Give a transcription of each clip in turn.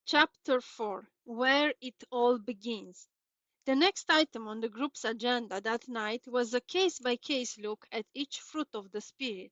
Chapter 4: Where It All Begins. The next item on the group's agenda that night was a case-by-case look at each fruit of the Spirit.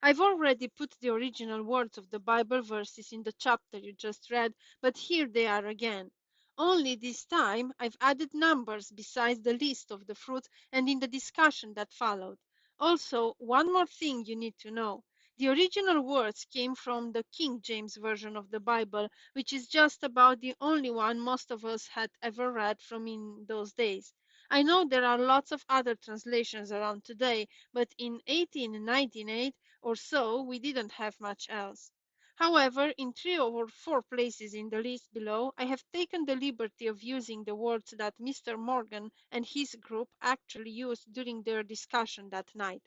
I've already put the original words of the Bible verses in the chapter you just read, but here they are again. Only this time I've added numbers besides the list of the fruit and in the discussion that followed. Also, one more thing you need to know. The original words came from the King James Version of the Bible, which is just about the only one most of us had ever read from in those days. I know there are lots of other translations around today, but in 1898 or so we didn't have much else. However, in 3 or 4 places in the list below, I have taken the liberty of using the words that Mr. Morgan and his group actually used during their discussion that night.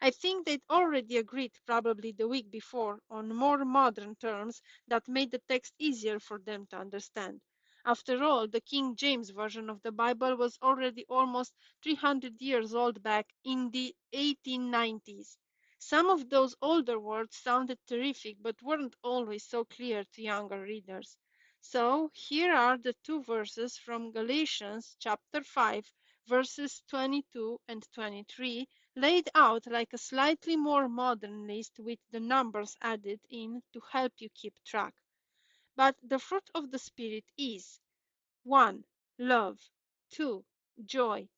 I think they'd already agreed, probably the week before, on more modern terms that made the text easier for them to understand. After all, the King James Version of the Bible was already almost 300 years old back in the 1890s. Some of those older words sounded terrific but weren't always so clear to younger readers. So here are the 2 verses from Galatians chapter 5, verses 22 and 23, laid out like a slightly more modern list with the numbers added in to help you keep track. But the fruit of the Spirit is 1. Love, 2. Joy,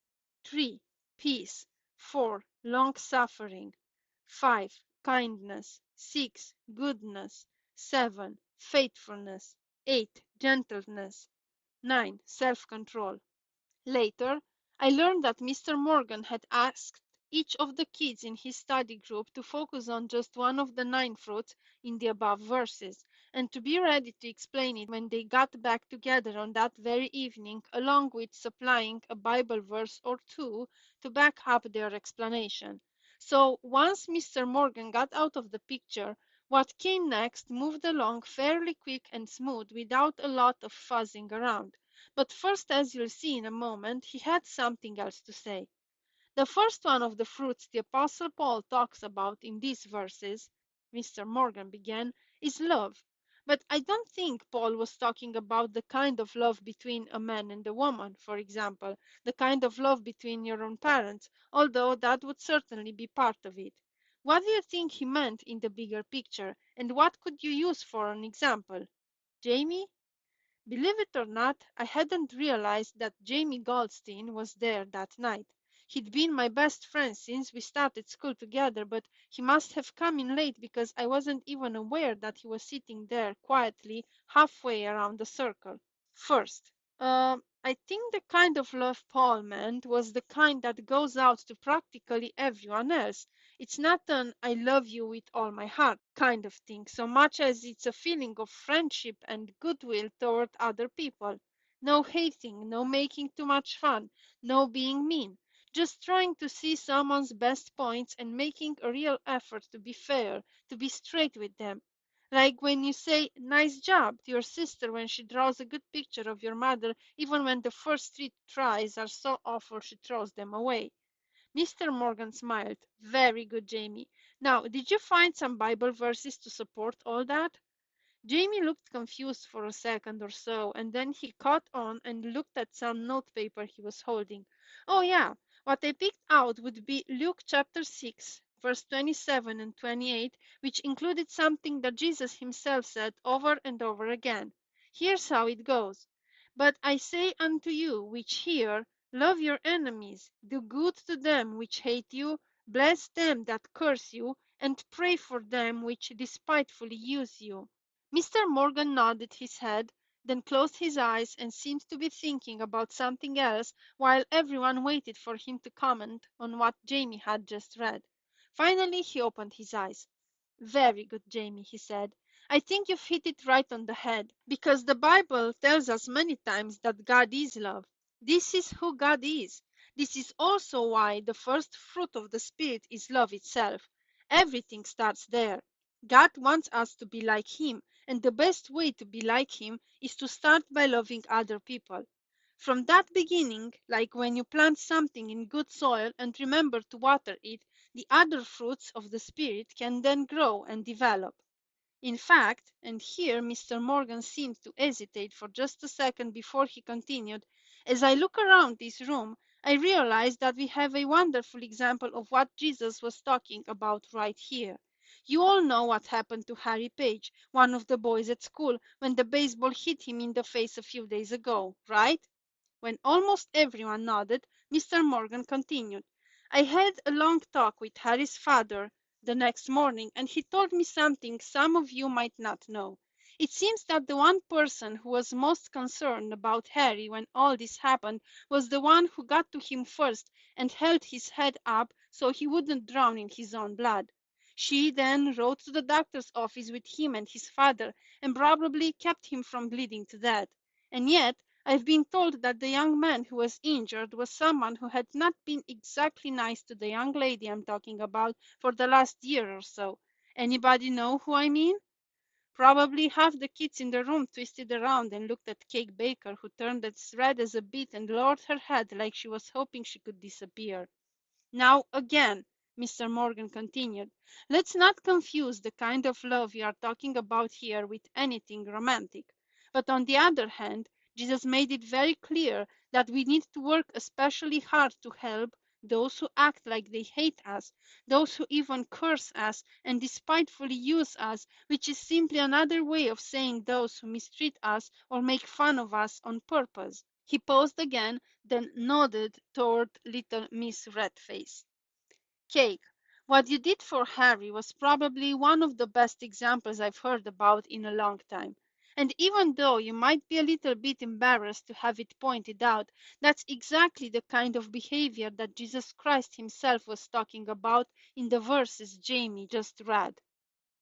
3. Peace, 4. Long-suffering, 5. Kindness, 6. Goodness, 7. Faithfulness, 8. Gentleness, 9. Self-control. Later, I learned that Mr. Morgan had asked each of the kids in his study group to focus on just one of the 9 fruits in the above verses, and to be ready to explain it when they got back together on that very evening, along with supplying a Bible verse or two to back up their explanation. So once Mr. Morgan got out of the picture, what came next moved along fairly quick and smooth without a lot of fuzzing around. But first, as you'll see in a moment, he had something else to say. The first one of the fruits the Apostle Paul talks about in these verses, Mr. Morgan began, is love. But I don't think Paul was talking about the kind of love between a man and a woman, for example, the kind of love between your own parents, although that would certainly be part of it. What do you think he meant in the bigger picture, and what could you use for an example? Jamie? Believe it or not, I hadn't realized that Jamie Goldstein was there that night. He'd been my best friend since we started school together, but he must have come in late because I wasn't even aware that he was sitting there quietly halfway around the circle. First, I think the kind of love Paul meant was the kind that goes out to practically everyone else. It's not an I love you with all my heart kind of thing, so much as it's a feeling of friendship and goodwill toward other people. No hating, no making too much fun, no being mean. Just trying to see someone's best points and making a real effort to be fair, to be straight with them. Like when you say nice job to your sister when she draws a good picture of your mother, even when the first 3 tries are so awful she throws them away. Mr. Morgan smiled. Very good, Jamie. Now, did you find some Bible verses to support all that? Jamie looked confused for a second or so, and then he caught on and looked at some notepaper he was holding. Oh, yeah, what I picked out would be Luke chapter 6, verse 27 and 28, which included something that Jesus himself said over and over again. Here's how it goes. But I say unto you which hear, love your enemies, do good to them which hate you, bless them that curse you, and pray for them which despitefully use you. Mr. Morgan nodded his head, then closed his eyes and seemed to be thinking about something else while everyone waited for him to comment on what Jamie had just read. Finally, he opened his eyes. Very good, Jamie, he said. I think you've hit it right on the head, because the Bible tells us many times that God is love. This is who God is. This is also why the first fruit of the Spirit is love itself. Everything starts there. God wants us to be like Him, and the best way to be like Him is to start by loving other people. From that beginning, like when you plant something in good soil and remember to water it, the other fruits of the Spirit can then grow and develop. In fact, and here Mr. Morgan seemed to hesitate for just a second before he continued, as I look around this room, I realize that we have a wonderful example of what Jesus was talking about right here. You all know what happened to Harry Page, one of the boys at school, when the baseball hit him in the face a few days ago, right? When almost everyone nodded, Mr. Morgan continued, I had a long talk with Harry's father the next morning, and he told me something some of you might not know. It seems that the one person who was most concerned about Harry when all this happened was the one who got to him first and held his head up so he wouldn't drown in his own blood. She then rode to the doctor's office with him and his father and probably kept him from bleeding to death. And yet, I've been told that the young man who was injured was someone who had not been exactly nice to the young lady I'm talking about for the last year or so. Anybody know who I mean? Probably half the kids in the room twisted around and looked at Cake Baker, who turned as red as a beet and lowered her head like she was hoping she could disappear. Now, again, Mr. Morgan continued, let's not confuse the kind of love we are talking about here with anything romantic. But on the other hand, Jesus made it very clear that we need to work especially hard to help those who act like they hate us, those who even curse us and despitefully use us, which is simply another way of saying those who mistreat us or make fun of us on purpose. He paused again, then nodded toward little Miss Redface. Cake, what you did for Harry was probably one of the best examples I've heard about in a long time. And even though you might be a little bit embarrassed to have it pointed out, that's exactly the kind of behavior that Jesus Christ himself was talking about in the verses Jamie just read.